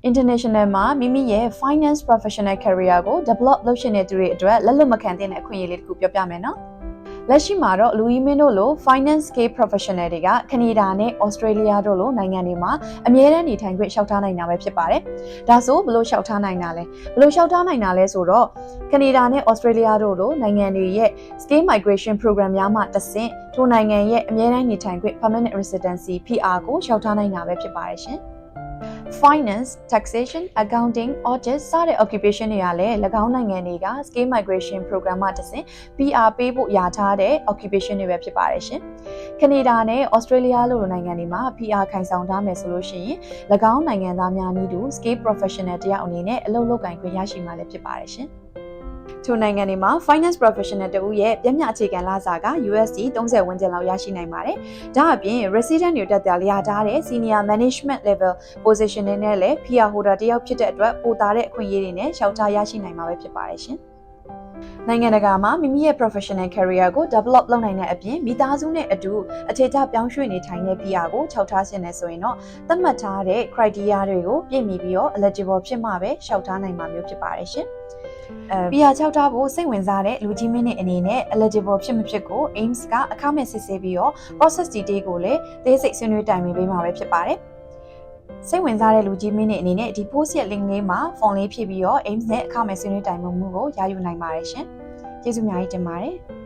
international မှာမိမိရဲ့ finance professional career ကို develop လုပ်ရှင်တဲ့သူတွေအတွက်လက်လွတ်မခံတဲ့အခွင့်အရေးလေးတစ်ခုပြောပြမယ်နော်လက်ရှိမှာတော့လူကြီးမင်းတို့လို finance scale professional တွေကကနေဒါနဲ့ Australia တို့လိုနိုင်ငံတွေမှာအမြဲတမ်းနေထိုင်ခွင့်လျှောက်ထားနိုင်တာပဲဖြစ်ပါတယ်။ဒါဆိုဘယ်လိုလျှောက်ထားနိုင်တာလဲ။ဘယ်လိုလျှောက်ထားနိုင်တာလဲဆိုတော့ကနေဒါနဲ့ Australia တို့လိုနိုင်ငံတွေရဲ့ scale migration program များမှတဆင့်ထိုနိုင်ငံရဲ့အမြဲတမ်းနေထိုင်ခွင့် permanent residency PR ကိုလျှောက်ထားနိုင်တာပဲဖြစ်ပါတယ်ရှင်။ Finance, taxation, accounting, audit စတဲ့ occupation တွေကလည်း၎င်းနိုင်ငံတွေက scale migration program မှာတဆင့် PR ပေးဖို့ယာထားတဲ့ occupation တွေပဲဖြစ်ပါတယ်ရှင်။ကနေဒါနဲ့ Australia လိုနိုင်ငံတွေမှာ PR ခိုင်ဆောင်ထားမယ်ဆိုလို့ရှိရင်၎င်းနိုင်ငံသားများနည်းတူ scale professional တယောက်အနေနဲ့အလုပ်လုပ်ကိုင်ခွင့်ရရှိမှာလည်းဖြစ်ပါတယ်ရှင်။ထိုနိုင်ငံတွေမှာ finance professional တဦးရဲ့ပြည့်မြအခြေခံလစာက USD 30 ဝန်းကျင်လောက်ရရှိနိုင်ပါတယ်။ဒါအပြင် resident တွေတက်တယ်လျာထားတဲ့ senior management level position တွေနဲ့လည်း PR holder တယောက်ဖြစ်တဲ့အတွက်ပိုတာတဲ့အခွင့်အရေးတွေနဲ့ရှောက်ထားရရှိနိုင်မှာပဲဖြစ်ပါတယ်ရှင်။နိုင်ငံတကာမှာမိမိရဲ့ professional career ကို develop လုပ်နိုင်တဲ့အပြင်မိသားစုနဲ့အတူအခြေချပြောင်းရွှေ့နေထိုင်တဲ့ PR ကိုခြောက်ထားခြင်းနဲ့ဆိုရင်တော့သတ်မှတ်ထားတဲ့ criteria တွေကိုပြည့်မီပြီးတော့ eligible ဖြစ်မှပဲရှောက်ထားနိုင်မှာမျိုးဖြစ်ပါတယ်ရှင်။ PR 6ထားဖို့စိတ်ဝင်စားတဲ့လူကြီးမင်းတွေအနေနဲ့ eligible ဖြစ်မဖြစ်ကို AIMS ကအခမဲ့စစ်ဆေးပြီးတော့ process detail ကိုလည်းသေးစိတ်ဆွေးနွေးတိုင်ပင်ပေးမှာပဲဖြစ်ပါတယ်။စိတ်ဝင်စားတဲ့လူကြီးမင်းတွေအနေနဲ့ဒီ post ရဲ့ link လေးမှာ form လေးဖြည့်ပြီးတော့ AIMS နဲ့အခမဲ့ဆွေးနွေးတိုင်ပင်မှုကိုရယူနိုင်ပါတယ်ရှင်။ကျေးဇူးအများကြီးတင်ပါတယ်။